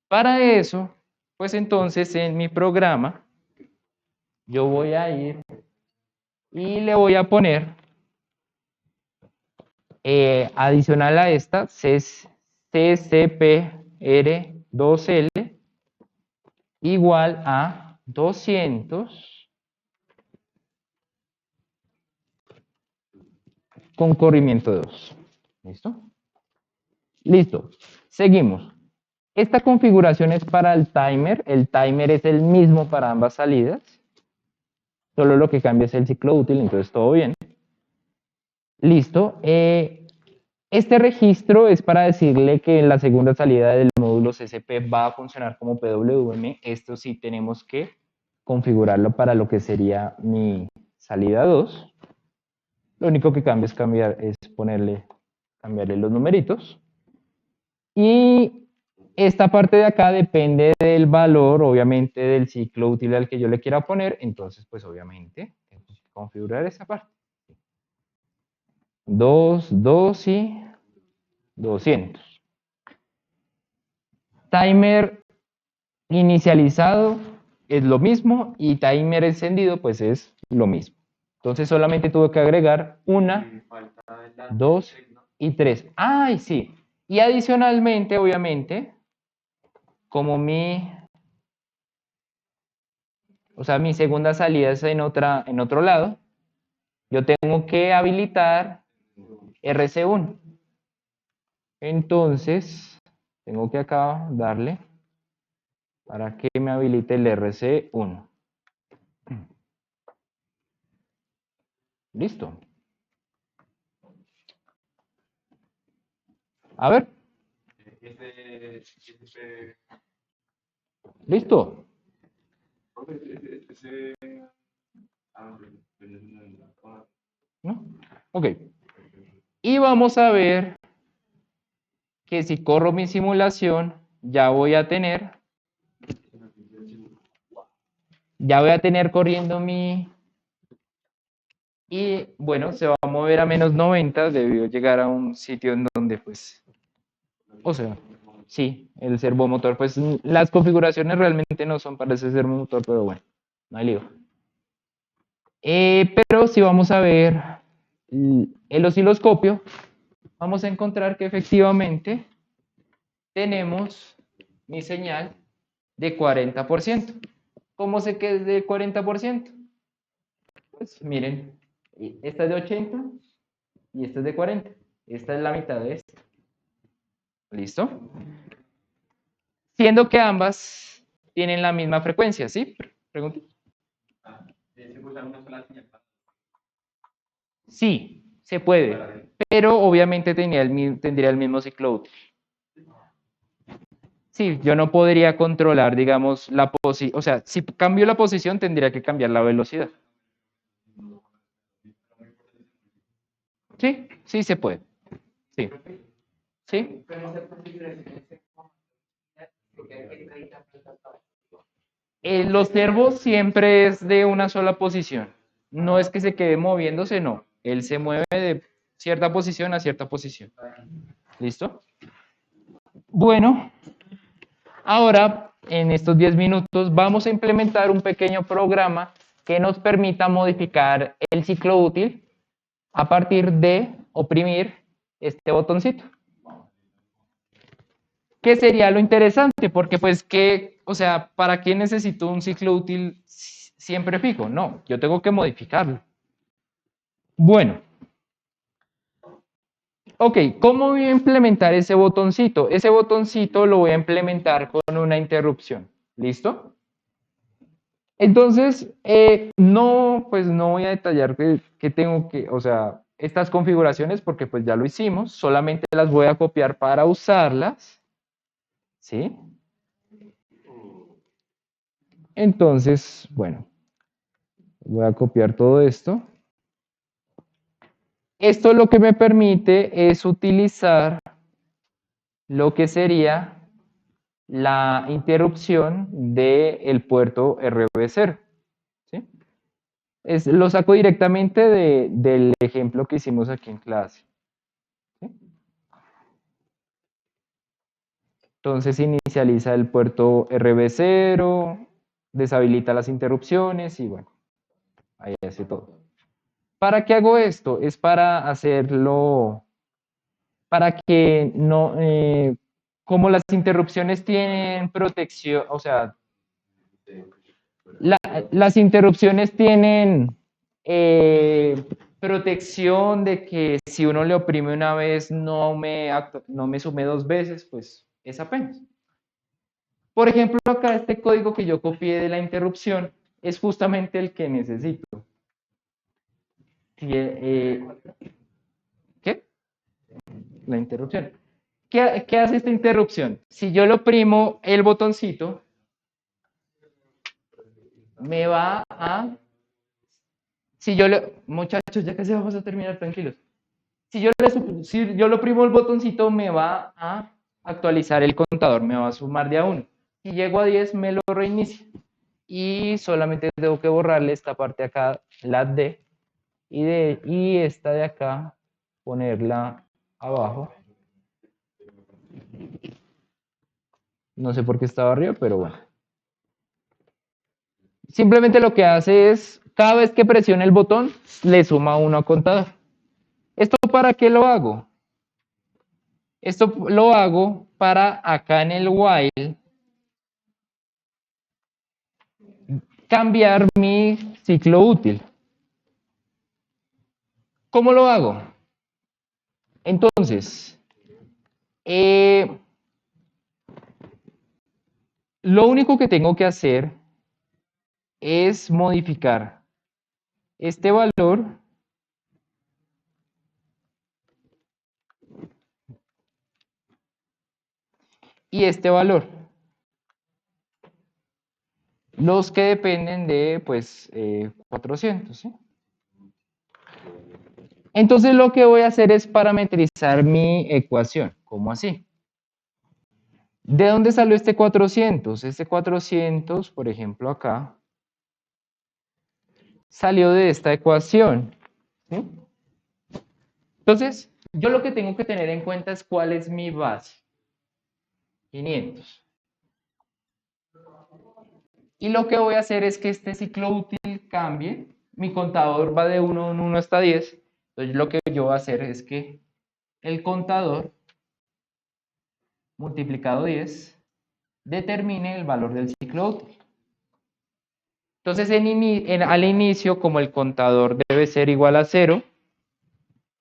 Para eso, pues entonces en mi programa, yo voy a ir y le voy a poner adicional a esta CCPR2L igual a 200 con corrimiento de 2. ¿Listo? Listo. Seguimos. Esta configuración es para el timer. El timer es el mismo para ambas salidas. Solo lo que cambia es el ciclo útil, entonces todo bien. Listo. Este registro es para decirle que en la segunda salida del módulo CCP va a funcionar como PWM. Esto sí tenemos que configurarlo para lo que sería mi salida 2. Lo único que cambia es cambiarle los numeritos. Y esta parte de acá depende del valor, obviamente, del ciclo útil al que yo le quiera poner. Entonces, pues obviamente, tengo que configurar esa parte. 2, 2 y 200. Timer inicializado es lo mismo y timer encendido pues es lo mismo. Entonces solamente tuve que agregar una, Y falta el 2 y 3. ¡Ay, sí! Y adicionalmente, obviamente, como mi segunda salida es en otro lado, yo tengo que habilitar RC1. Entonces, tengo que acá darle para que me habilite el RC1. Listo. A ver, listo. ¿No? Ok. Y vamos a ver que si corro mi simulación, ya voy a tener corriendo mi... Y bueno, se va a mover a menos 90, debió llegar a un sitio en donde pues... O sea, sí, el servomotor, pues las configuraciones realmente no son para ese servomotor, pero bueno, no hay lío. Pero si vamos a ver el osciloscopio, vamos a encontrar que efectivamente tenemos mi señal de 40%. ¿Cómo sé que es de 40%? Pues miren, esta es de 80 y esta es de 40. Esta es la mitad de esta. ¿Listo? Siendo que ambas tienen la misma frecuencia, ¿sí? Pregunta. Sí, se puede, pero obviamente tendría el mismo ciclo útil. Sí, yo no podría controlar, digamos, la posición, o sea, si cambio la posición tendría que cambiar la velocidad. Sí, sí se puede. Sí. ¿Sí? Los servos siempre es de una sola posición. No es que se quede moviéndose, no. Él se mueve de cierta posición a cierta posición. ¿Listo? Bueno, ahora en estos 10 minutos vamos a implementar un pequeño programa que nos permita modificar el ciclo útil a partir de oprimir este botoncito. ¿Qué sería lo interesante? Porque pues que, o sea, ¿para qué necesito un ciclo útil siempre fijo? No, yo tengo que modificarlo. Bueno, ok, ¿cómo voy a implementar ese botoncito? Ese botoncito lo voy a implementar con una interrupción. ¿Listo? Entonces, pues no voy a detallar que tengo que, o sea, estas configuraciones porque pues ya lo hicimos, solamente las voy a copiar para usarlas, ¿sí? Entonces, bueno, voy a copiar todo esto. Esto lo que me permite es utilizar lo que sería la interrupción del puerto RB0. ¿Sí? Lo saco directamente del ejemplo que hicimos aquí en clase. ¿Sí? Entonces inicializa el puerto RB0, deshabilita las interrupciones y bueno, ahí hace todo. ¿Para qué hago esto? Es para hacerlo, para que no, como las interrupciones tienen protección, o sea, las interrupciones tienen protección de que si uno le oprime una vez no me sume dos veces, pues es apenas. Por ejemplo, acá este código que yo copié de la interrupción es justamente el que necesito. la interrupción. ¿Qué hace esta interrupción? Si yo lo oprimo el botoncito, me va a... Muchachos, ya casi vamos a terminar, tranquilos. Si yo lo oprimo el botoncito, me va a actualizar el contador, me va a sumar de a 1. Si llego a 10, me lo reinicia. Y solamente tengo que borrarle esta parte acá, la D, y esta de acá, ponerla abajo. No sé por qué estaba arriba, pero bueno. Simplemente lo que hace es, cada vez que presione el botón, le suma 1 a contador. ¿Esto para qué lo hago? Esto lo hago para acá en el while cambiar mi ciclo útil. ¿Cómo lo hago? Entonces, lo único que tengo que hacer es modificar este valor y este valor. Los que dependen de, pues, 400, ¿sí? Entonces lo que voy a hacer es parametrizar mi ecuación. ¿Cómo así? ¿De dónde salió este 400? Este 400, por ejemplo, acá, salió de esta ecuación, ¿sí? Entonces, yo lo que tengo que tener en cuenta es cuál es mi base. 500. Y lo que voy a hacer es que este ciclo útil cambie. Mi contador va de 1 en 1 hasta 10. Entonces, lo que yo voy a hacer es que el contador multiplicado 10 determine el valor del ciclo útil. Entonces, al inicio, como el contador debe ser igual a 0,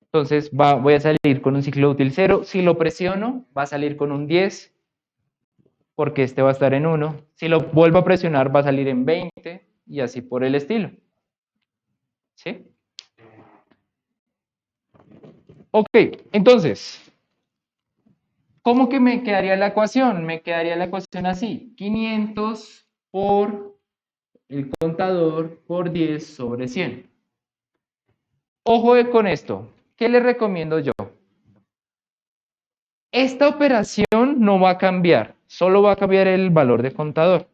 entonces voy a salir con un ciclo útil 0. Si lo presiono, va a salir con un 10, porque este va a estar en 1. Si lo vuelvo a presionar, va a salir en 20, y así por el estilo. ¿Sí? Ok, entonces, ¿cómo que me quedaría la ecuación? Me quedaría la ecuación así: 500 por el contador por 10 sobre 100. Ojo con esto. ¿Qué les recomiendo yo? Esta operación no va a cambiar, solo va a cambiar el valor de contador.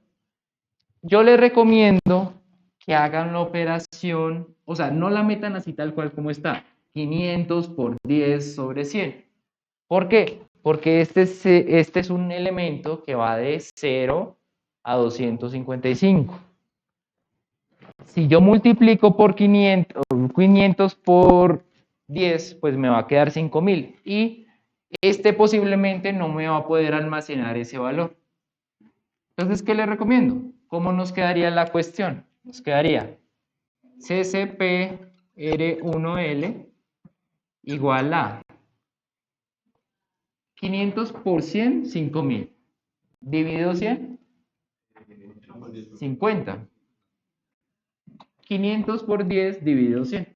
Yo les recomiendo que hagan la operación, o sea, no la metan así tal cual como está, 500 por 10 sobre 100. ¿Por qué? Porque este es un elemento que va de 0 a 255. Si yo multiplico por 500 por 10, pues me va a quedar 5000. Y este posiblemente no me va a poder almacenar ese valor. Entonces, ¿qué le recomiendo? ¿Cómo nos quedaría la cuestión? Nos quedaría CCP-R1L igual a 500 por 100, 5000. Dividido 100, 50. 500 por 10 dividido 100.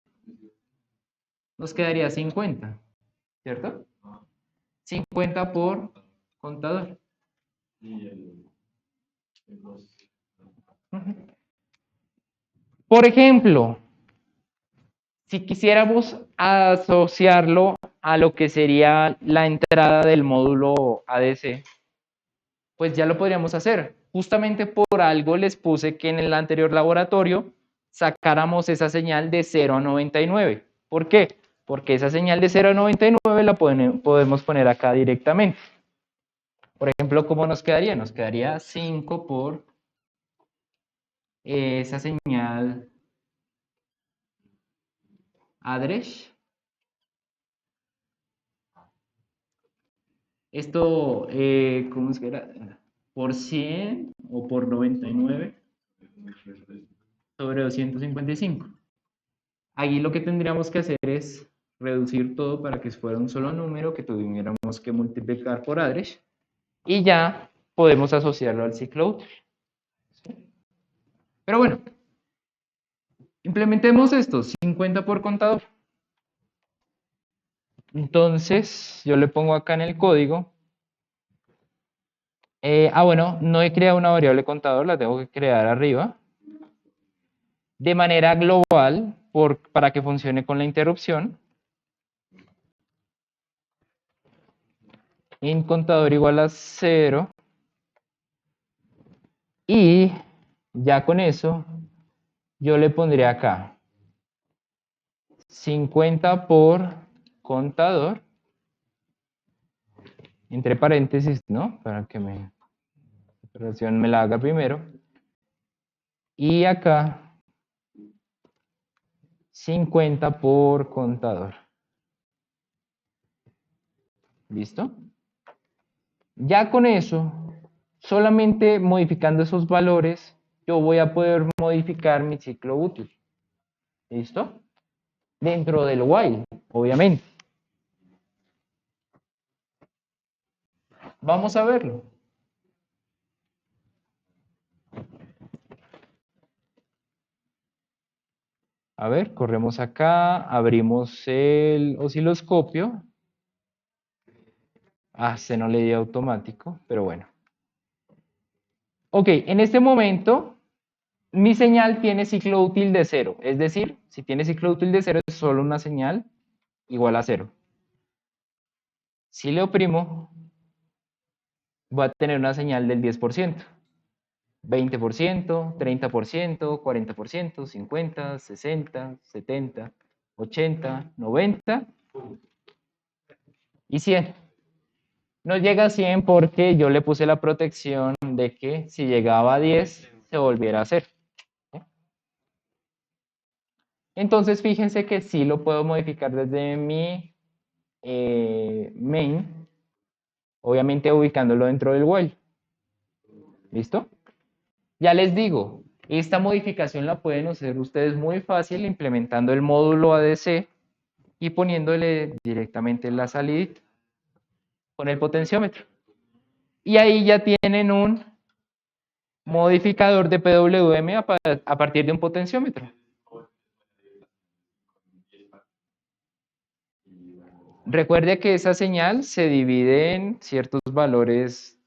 Nos quedaría 50, ¿cierto? 50 por contador. Por ejemplo, si quisiéramos asociarlo a lo que sería la entrada del módulo ADC, pues ya lo podríamos hacer. Justamente por algo les puse que en el anterior laboratorio sacáramos esa señal de 0 a 99. ¿Por qué? Porque esa señal de 0 a 99 la podemos poner acá directamente. Por ejemplo, ¿cómo nos quedaría? Nos quedaría 5 por esa señal address. Esto, ¿cómo es que era? Por 100 o por 99 sobre 255. Ahí lo que tendríamos que hacer es reducir todo para que fuera un solo número que tuviéramos que multiplicar por address y ya podemos asociarlo al ciclo útil. Pero bueno, implementemos esto, 50 por contador. Entonces, yo le pongo acá en el código. Bueno, no he creado una variable contador, la tengo que crear arriba. De manera global, para que funcione con la interrupción. Int contador igual a 0. Y ya con eso, yo le pondría acá 50 por contador, entre paréntesis, ¿no? Para que la operación me la haga primero. Y acá 50 por contador. ¿Listo? Ya con eso, solamente modificando esos valores, yo voy a poder modificar mi ciclo útil. ¿Listo? Dentro del while, obviamente. Vamos a verlo. A ver, corremos acá, abrimos el osciloscopio. Se no le di automático, pero bueno. Ok, en este momento, mi señal tiene ciclo útil de 0. Es decir, si tiene ciclo útil de 0, es solo una señal igual a 0. Si le oprimo, voy a tener una señal del 10%, 20%, 30%, 40%, 50, 60, 70, 80, 90 y 100. No llega a 100 porque yo le puse la protección de que si llegaba a 10 se volviera a 0. Entonces fíjense que sí lo puedo modificar desde mi main, obviamente ubicándolo dentro del while. ¿Listo? Ya les digo, esta modificación la pueden hacer ustedes muy fácil implementando el módulo ADC y poniéndole directamente la salida con el potenciómetro. Y ahí ya tienen un modificador de PWM a partir de un potenciómetro. Recuerde que esa señal se divide en ciertos valores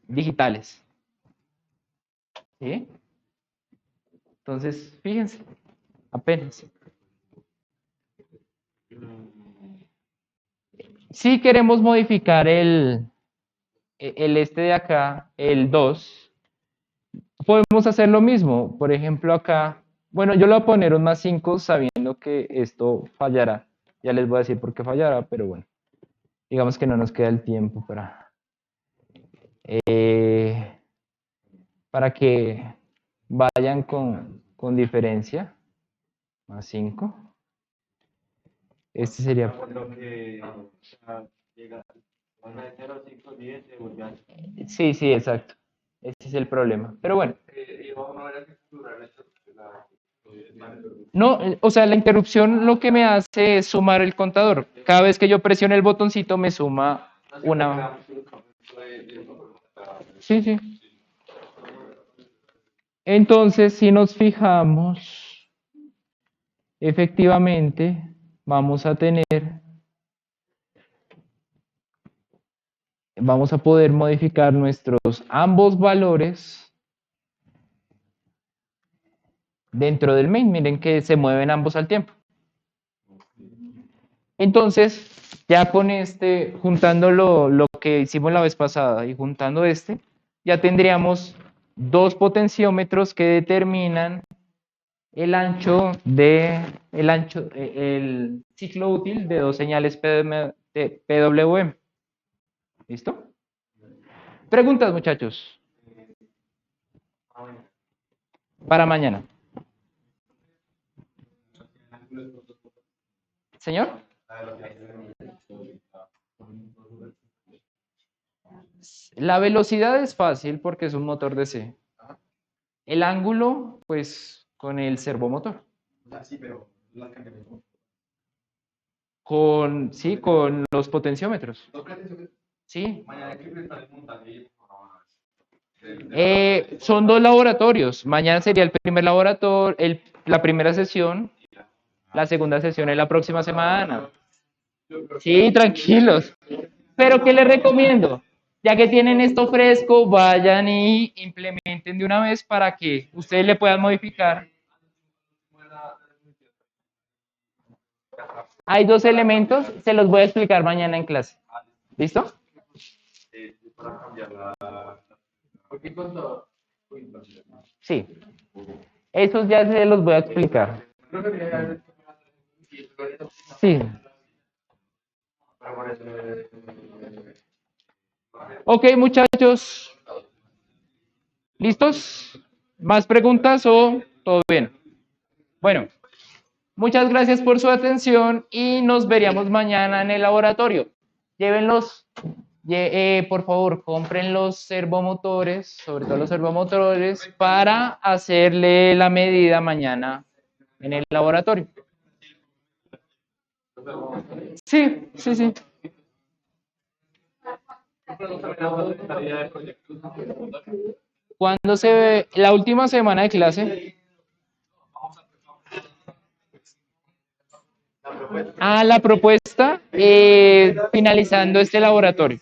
digitales. ¿Sí? Entonces, fíjense, apenas. Si queremos modificar el este de acá, el 2, podemos hacer lo mismo. Por ejemplo, acá, bueno, yo le voy a poner un más 5 sabiendo que esto fallará. Ya les voy a decir por qué fallará, pero bueno, digamos que no nos queda el tiempo para que vayan con diferencia. Más 5. Este sería... Por lo que llega a 0, 5, 10, se vuelve a... Sí, exacto. Ese es el problema. Pero bueno. Y vamos a ver que configurar esto. No, o sea, la interrupción lo que me hace es sumar el contador. Cada vez que yo presiono el botoncito me suma una... Sí. Entonces, si nos fijamos, efectivamente, vamos a poder modificar nuestros ambos valores dentro del main. Miren que se mueven ambos al tiempo. Entonces, ya con juntando lo que hicimos la vez pasada y juntando ya tendríamos dos potenciómetros que determinan el ciclo útil de dos señales PWM. ¿Listo? Preguntas, muchachos. Para mañana. ¿Señor? La velocidad es fácil porque es un motor DC. El ángulo, pues, con el servomotor. Sí, pero las cambiamos. Con los potenciómetros. Sí. Mañana que está el montaje. Son dos laboratorios. Mañana sería el primer laboratorio, la primera sesión. La segunda sesión es la próxima semana. Sí, tranquilos. Pero ¿qué les recomiendo? Ya que tienen esto fresco, vayan y implementen de una vez para que ustedes le puedan modificar. Hay dos elementos, se los voy a explicar mañana en clase. ¿Listo? Para cambiar la... Porque cuando... Sí. Esos ya se los voy a explicar. Creo que Sí. Ok, muchachos. ¿Listos? ¿Más preguntas o todo bien? Bueno, muchas gracias por su atención y nos veríamos mañana en el laboratorio. Llévenlos, por favor, compren los servomotores, sobre todo los servomotores, para hacerle la medida mañana en el laboratorio. Sí, sí, sí. Cuando se ve la última semana de clase, la propuesta, finalizando este laboratorio.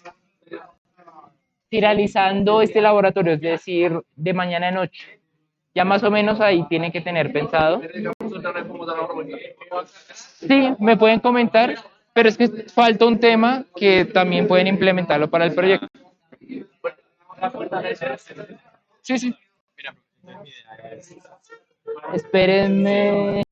Finalizando este laboratorio, es decir, de mañana en noche. Ya más o menos ahí tienen que tener pensado. Sí, me pueden comentar, pero es que falta un tema que también pueden implementarlo para el proyecto. Sí, sí. Espérenme.